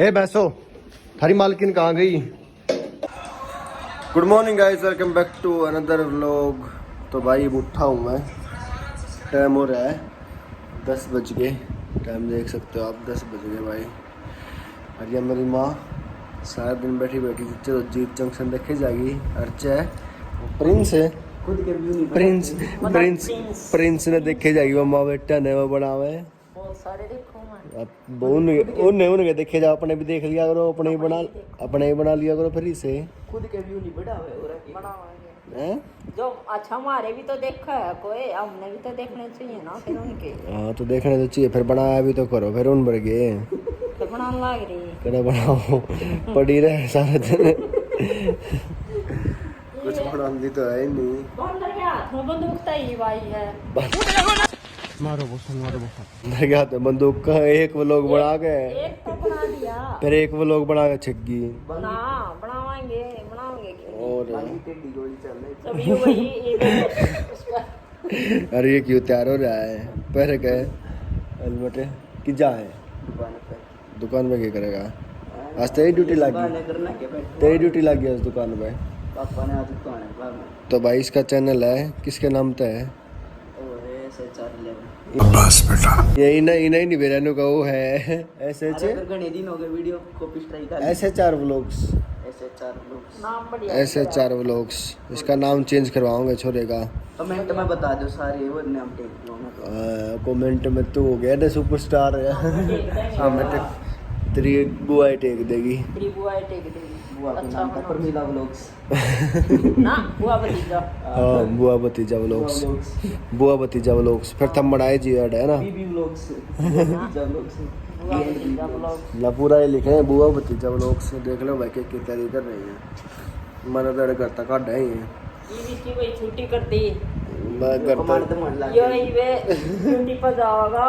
हे बैसो, थारी मालकिन कहाँ गई? Good morning guys, welcome back to another vlog. तो भाई उठा हूँ मैं, टाइम हो रहा है 10 बज गए। टाइम देख सकते हो आप, 10 बज गए भाई। और ये मेरी माँ सारा दिन बैठी बैठी चलो जीत जंक्शन देखे जाएगी। अर्चा है, प्रिंस है, खुद के व्यू नहीं प्रिंस प्रिंस प्रिंस ने देखे जाएगी। वो माँ बेटा ने वो बनावे बहुत सारे देखो मैं। अब उन्हें देखे जाओ, अपने भी देख लिया करो, अपने ही बना लिया करो फिर इसे। खुद के व्यू नहीं बढ़ावे हैं? जो अच्छा हमारे भी तो देखा है कोई, हमने भी तो देखने चाहिए ना फिर उनके। हाँ तो देखने तो चाहिए, फिर बनाया भी तो करो, फिर उन भर गए तो बनाने लग रही कड़ा बनाओ पड़ी रहे सारे दिन कुछ बनाती तो है ही नहीं। बंदर के हाथ में बंदूक तो ही भाई है। मारो अंदर के हाथ में बंदूक का एक वो लोग बना के, एक तो बना दिया, फिर एक वो लोग बना के छग्गी ना बनावाएंगे क्यों और तभी वही अरे ये क्यों तैयार हो रहा है? पहले गए हेलमेट कि जा है दुकान में क्या करेगा? आज तेरी ड्यूटी लगी, तेरी ड्यूटी लगी है उस दुकान में। पापा ने आज दुकान है तो भाई इसका चैनल है, किसके नाम पे है? बस बेटा ये नहीं बेरानू का वो है SH दिन हो गए video copy strike SHR vlogs, नाम बढ़िया SHR व्लॉग्स। इसका नाम चेंज करवाऊंगा छोरे का। कमेंट में बता दो सारे वो नाम टेक लो कमेंट में तो हो गया ना सुपरस्टार है। हाँ मैं तेरी बुआ टेक देगी। तेरी बुआ टेक देगी। बुआ का नाम था परमीला व्लॉग्स ना, बुआ भतीजा। हाँ बुआ भतीजा व्लॉग्स, बुआ भतीजा व्लॉग्स। फिर थम बनाए जी ऐड है ना, बीबी व्लॉग्स, भतीजा व्लॉग्स, बुआ भतीजा व्लॉग्स। ना पूरा ये लिखे हैं बुआ भतीजा व्लॉग्स। देख लो भाई क्या तैयारी कर रही है। मैंने तो करता काट है ये इसकी कोई छुट्टी कर दी, मैं करता यही वे छुट्टी पर जाओगा,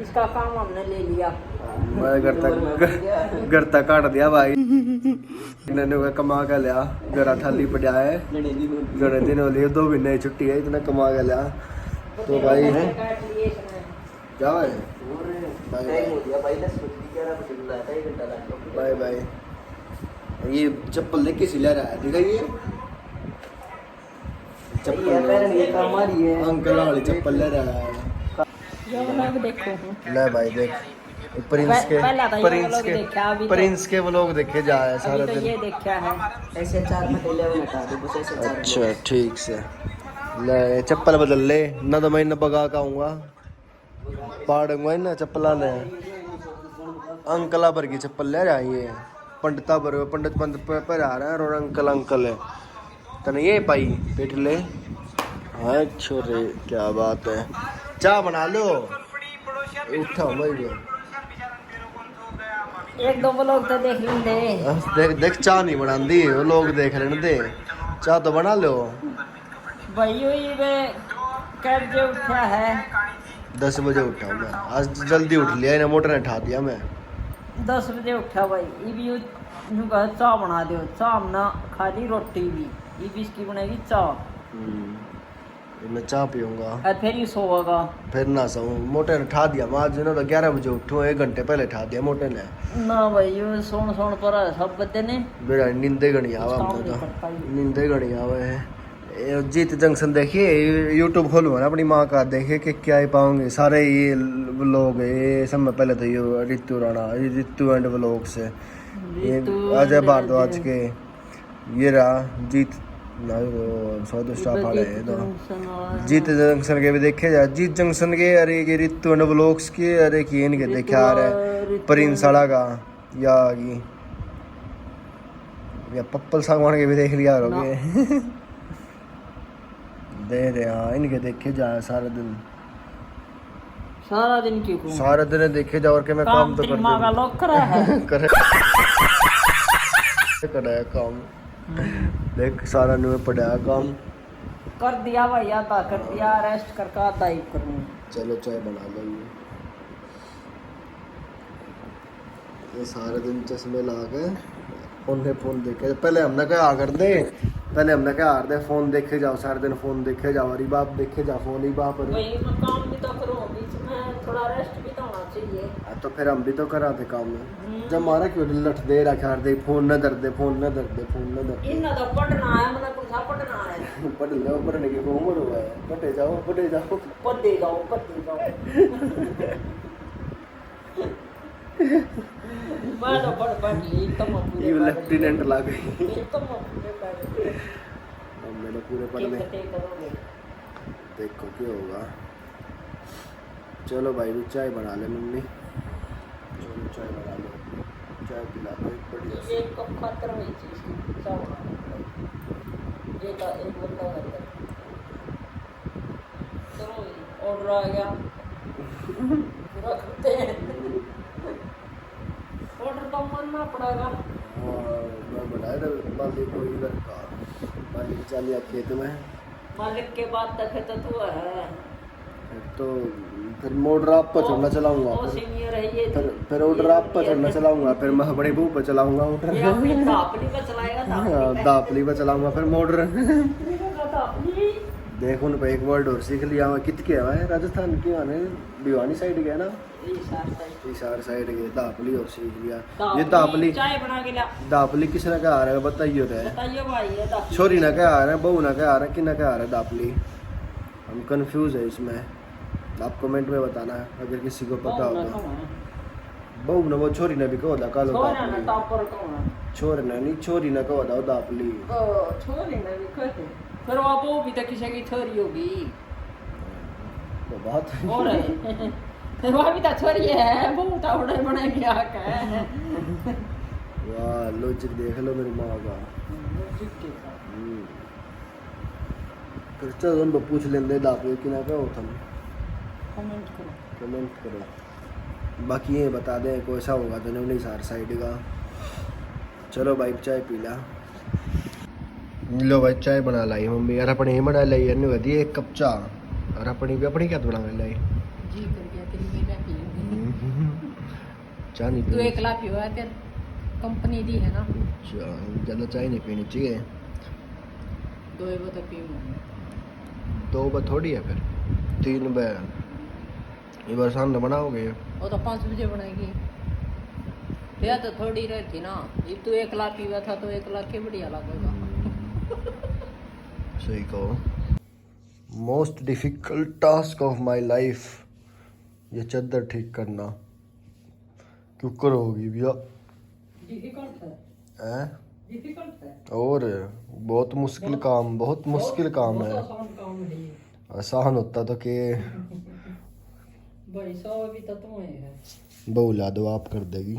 इसका काम हमने ले लिया। मैं करता काट दिया भाई। इन्होंने का कमा के लिया, गरा थाली पड़ा है गणे दिन हो लिए 2 महीने की छुट्टी है, इतना कमा के लिया। तो भाई क्या है बाय बाय। ये चप्पल देख के सिला रहा है, दिखाइए चप्पल अंकल वाली चप्पल ले रहा है। देखो ले भाई देख प्रिंस के व्लॉग देखे जा है सारा दिन। ये देखा है ऐसे 4 महीने बता दो बस ऐसे 4। अच्छा ठीक से ले चप्पल बदल ले ना, तो मैं न बगा का आऊंगा पाड़ूंगा ना चप्पला ने। अंकला भर की चप्पल ले रहा है ये, पंडिता भर पंडित पर आ रहा है और अंकल है तने ये पाई पेट ले। हाँ छोरे क्या बात है, चाय बना लो उठा भाई। 1-2 लोग तो देख लेंगे। देख चाय नहीं बना दी, वो लोग देख लेने दे, चाय तो बना लो भाई। वे कब जो उठा है 10 बजे उठा हूँ मैं आज, जल्दी उठ लिया, इन्हें मोटर ने उठा दिया मैं 10 बजे उठा भाई। ये भी चाह बना दो, चाह ना खाली रोटी भी, ये भी इसकी बनेगी चाह। मैं चाय पीऊंगा और फिर ही सोएगा, फिर ना सोऊं। मोटे ने उठा दिया मैं आज, तो 11 बजे उठूँ, 1 घंटे पहले उठा दिया मोटे ने ना भाई। ये सोन पर सब बच्चे ने मेरा नींदे गणी आवा, तो नींदे गणी आवे है। जीत जंक्शन देखिए, यूट्यूब खोलूँ ना अपनी माँ का, देखे कि क्या ही पाऊंगे सारे ये लोग। ये सब में पहले तो ये रितु राणा, ये रितु एंड व्लॉग से, ये अजय भारद्वाज के, ये रहा जीत सौदो स्टाफ आ रहे तो जीत जंक्शन के भी देखे जा। जीत जंक्शन के अरे ये रितु एंड व्लॉग्स के, अरे की इनके देखे आ रहे प्रिंस साड़ा का या पप्पल सागवान के भी देख लिया करोगे। दे रहे हाँ इनके देखे जा सारा दिन क्यों सारा दिन देखे जा। और के मैं काम तो कर काम देख सारा न्यू पड़ा काम कर दिया भाई, आता कर दिया, रेस्ट करके आता ही करूँ। चलो चाय बना लो। ये सारा दिन चश्मे ला के फोन देखे, पहले हमने क्या कर दे, फोन देखे जाओ सारा दिन, फोन देखे जाओ, अरे बाप देखे जाओ फोन ही बाप। भाई मैं काम भी तो करूँ, बीच में थोड़ा रेस्ट भी तो होना चाहिए। चाहिए। तो फिर हम भी तो कराते काम जब हमारा क्यों लठ दे रखा दे फोन न दर्द दे फोन न दर्द दे फोन न दर्द दे इन्ना तो पढ़ना है मतलब कुछ पढ़ना है। पढ़ लो पढ़ने की उम्र हुआ है पढ़े जाओ पढ़ते जाओ पढ़ते जाओ। मैं तो पढ़ ली तुम ये लेफ्टिनेंट ला गई तुम पूरे कर अब मैंने पूरे पढ़ने करोगे। देखो क्या होगा। चलो भाई भी चाय बना ले मम्मी चलो चाय बना लो चाय पिला दो एक बढ़िया सी। एक कप खातर हुई चीज एक बंदा करता चलो ऑर्डर आ गया पूरा करते हैं। ऑर्डर तो मानना पड़ेगा। मैं बनाया था मालिक को इधर का मालिक चल गया खेत में मालिक के बाद तक है तो तू है तो फिर मोटर आप पर चढ़ना चलाऊंगा वो सीनियर है ये फिर ऑर्डर आप पर चढ़ना चलाऊंगा फिर मैं बड़ी बहू पर चलाऊंगा ऑर्डर ये अपनी दापली पर चलाएगा दापली पर चलाऊंगा फिर मोटर दापली देखो उन पे एक वर्ड और सीख लिया मैं कितने है राजस्थान के आने भिवानी साइड गया ना हिसार साइड गए दापली और सीख लिया। ये दापली चाय बना के ला दापली किसने क्या आ रहा है बताइए बताइए भाई ये दापली छोरी ना क्या आ रहा है बहू ना क्या आ रहा है कि ना क्या आ रहा है दापली हम कंफ्यूज है इसमें आप कमेंट में बताना है अगर किसी को पता हो तो। बहू ना वो छोरी ना भी कहो दा कालो छोरी ना नहीं छोरी ना कहो दा दापली छोरी ना भी कहते फिर वो भी तो किसी की छोरी होगी वो बात और है फिर वो भी तो छोरी है वो तो उड़े बने क्या है। वाह लॉजिक देख लो मेरी माँ का फिर चलो उनको पूछ लेंगे दापली कि ना क्या होता कमेंट करो बाकी ये बता दें कोई सा होगा तो नहीं सार साइड का। चलो भाई चाय पी ला लो भाई चाय बना लाई मम्मी यार अपनी ही बना लाई नहीं होती एक कप चाय और अपनी भी अपनी क्या बना लाई जी कर गया तेरी मैं पी चाय नहीं तू पीनी एकला पियो है तेरे कंपनी दी है ना ज़्यादा चाय नहीं पीनी चाहिए दो बोतल पीऊंगा 2 बार थोड़ी है फिर 3 बार ये बार सामने बनाओगे वो तो 5 बजे बनाएगी भैया तो थोड़ी रहती ना ये तू एकला पीवा था तो एकला के बढ़िया लगेगा। सही कहो most difficult task of my life ये चादर ठीक करना क्यों करोगी भैया डिफिकल्ट हैं डिफिकल्ट है और बहुत मुश्किल काम बहुत मुश्किल काम है आसान काम है ये आसान होता तो के भाई साहब अभी तो तुम्हें है बहू ला दो आप कर देगी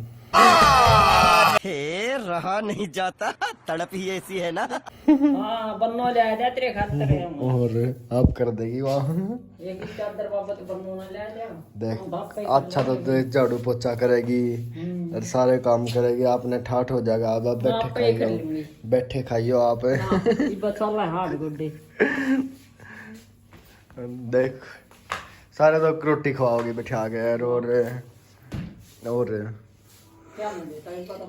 हे रहा नहीं जाता तड़प ही ऐसी है ना। हाँ बन्नो ले आया तेरे खातर है हम और आप कर देगी वहाँ एक ही चादर बाबत बन्नो ने ले आया देख अच्छा तो झाड़ू पोछा करेगी और सारे काम करेगी आपने ठाठ हो जाएगा अब बैठे खाइयो बैठे खाइयो आप हाथ गुड्डे देख सारे तो रोटी खवाओगी बिठा के और क्या नहीं देता इनका तो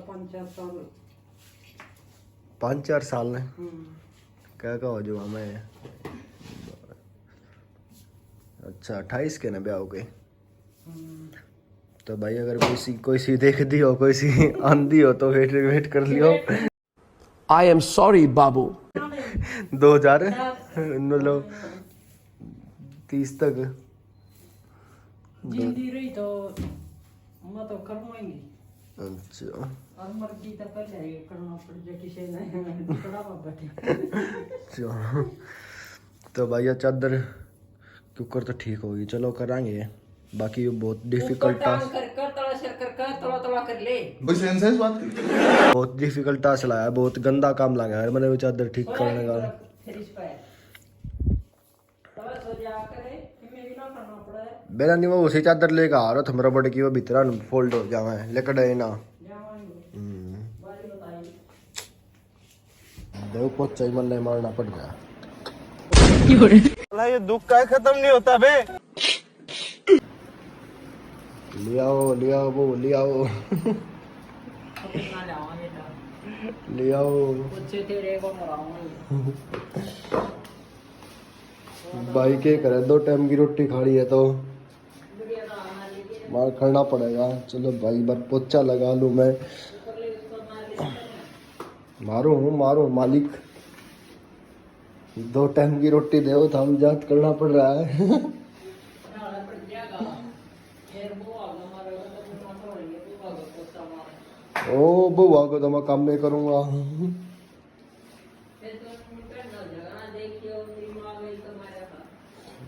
5-4 साल ने क्या कहो जो हमें अच्छा 28 के ना ब्याह हो गए तो भाई अगर कोई सी देख दी हो कोई सी आंधी हो तो वेट कर लियो। आई एम सॉरी बाबू 2000 मतलब 30 तक जिंदी रही तो मैं तो करवाएंगी अच्छा और मर्जी तो पहले ही करना पड़ जाए किसी ने थोड़ा बैठे तो भैया चादर कुकर तो ठीक होगी चलो कराएंगे बाकी बहुत डिफिकल्ट टास्क कर ले बहुत डिफिकल्ट टास्क लाया बहुत गंदा काम लगा है मैंने वो चादर ठीक करने का बेरा नहीं वो उसी चादर लेकर आ रहा था मेरा बड़े की वो भीतर फोल्ड हो जावा है लेकर डे ना देव पोचा ही मन नहीं मारना पड़ गया ये दुख का खत्म नहीं होता बे लियाओ वो लियाओ लियाओ भाई के करे 2 टाइम की रोटी खानी है तो मार करना पड़ेगा। चलो भाई बार पोछा लगा लूँ मैं। मारू मालिक, 2 टाइम की रोटी दो तो हम जात करना पड़ रहा है। ओ बुआ को तो मैं काम में करूँगा।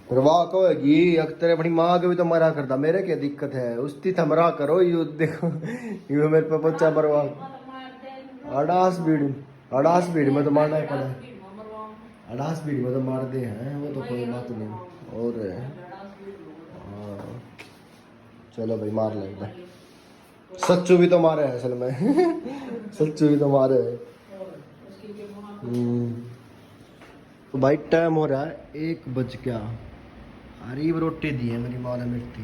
परवाह कहोगी अख्तर अपनी माँ के भी तो मरा करता, मेरे क्या दिक्कत है, उसकी थमरा करो। यू देखो यू मेरे पे बच्चा मरवा अड़ास भीड़ में तो मारना ही पड़ा। अड़ास भीड़ में तो मार दे हैं, वो तो कोई बात नहीं। और चलो भाई मार लगता, सच्चू भी तो मारे है असल में। सच्चू भी तो मारे है। तो भाई टाइम हो रहा है 1 बज गया। गरीब रोटी दी है मेरी माँ ने मिट्टी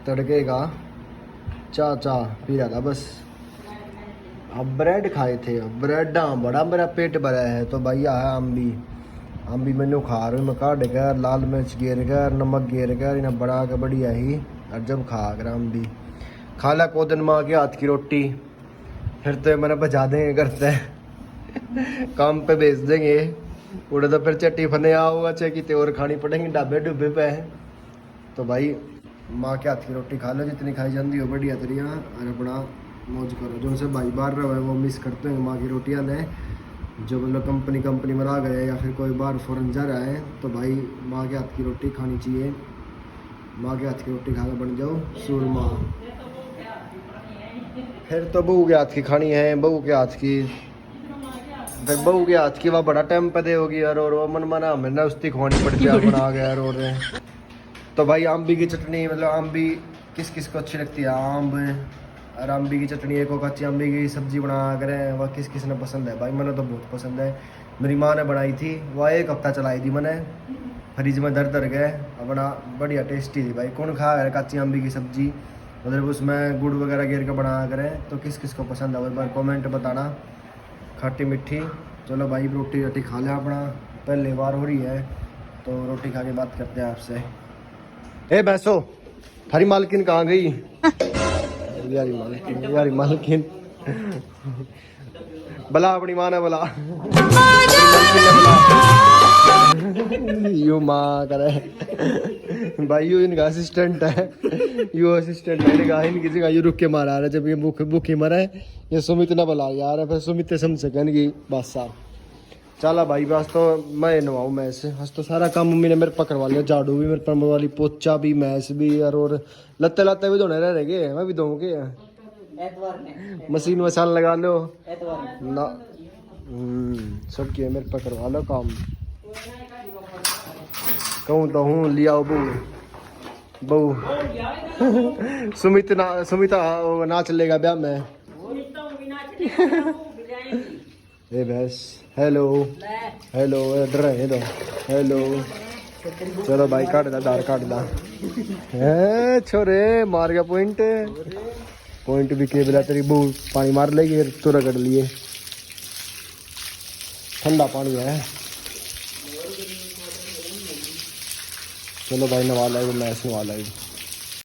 तड़के का। चाह पी रहा था बस। अब ब्रेड खाए थे, ब्रेड बड़ा मेरा पेट भरा है। तो भैया है अम्बी मैनू खा रही मैं काट कर, लाल मिर्च गेर कर, नमक गेर कर, इन्हें बड़ा के बढ़िया ही। और जब खा कर अम्बी खा ला को दिन माँ के हाथ की रोटी, फिर तो मैंने बजा देंगे करते काम पे भेज देंगे। उड़े तो फिर चट्टी फने आओगा चाहे कितने और खानी पड़ेंगी ढाबे डुबे पे। तो भाई माँ के हाथ की रोटी खा लो जितनी खाई जाती हो बढ़िया तरीका, और अपना मौज करो। जो उनसे भाई बाहर रहे वो मिस करते हैं माँ की रोटियाँ ने। जो मतलब कंपनी में रह गए या फिर कोई बाहर फॉरन जा रहा है तो भाई माँ के हाथ की रोटी खानी चाहिए। माँ के हाथ की रोटी खा के बन जाओ सूरमा। फिर तो बहू के हाथ की खानी है, बहू के हाथ की। फिर बहू के हाथ की वह बड़ा टाइम पे दे होगी यार, और वो मन मना मैंने उसकी खुआनी पड़ गया बना गया यार। और तो भाई आम्बी की चटनी, मतलब आम्बी किस किस को अच्छी लगती है, आम्ब और आम्बी की चटनी, एक कच्ची आम्बी की सब्जी बना करें, वह किस किस ने पसंद है। भाई मैंने तो बहुत पसंद है। मेरी माँ ने बनाई थी, वह 1 हफ्ता चलाई थी मैंने, फ्रिज में दर गए। अपना बढ़िया टेस्टी थी भाई। कौन खा है कच्ची आम्बी की सब्जी, मतलब उसमें गुड़ वगैरह गिर के बना करें। तो किस किस को पसंद है एक बार कमेंट बताना, खट्टी मीठी। चलो भाई रोटी खा लिया अपना, पहली बार हो रही है तो रोटी खा के बात करते हैं आपसे। ए भैंसो थारी मालकिन कहाँ गई? यारी मालकिन बला अपनी माँ ने बोला यू माँ करे भाई, यू इनका असिस्टेंट है, यू असिस्टेंट है इनका। इनकी जगह यू रुक के मारा है जब ये भूखी मरे। ये सुमित ने बोला यार, फिर सुमित समझ सकें कि बस साहब चला भाई। बस तो मैं नवाऊँ मैस, बस तो सारा काम मम्मी ने मेरे पर करवा लिया। झाड़ू भी मेरे पर मरवा ली, पोचा भी, मैस भी, और लत्ते भी धोने रह गए, मैं भी धोऊंगे। मशीन मसाल लगा लो ना, सब किए मेरे पर करवा लो काम। कहूँ तो हूँ लिया बहू सुमिता ना चलेगा ब्याह में। ए भैंस हेलो डर रहे तो हेलो। चलो भाई काट दा छोरे मार गया पॉइंट भी केबल तेरी बहू पानी मार लेगी तो रगड़ लिए। ठंडा पानी है। चलो भाई नवा लाई, मैच नवा लाई।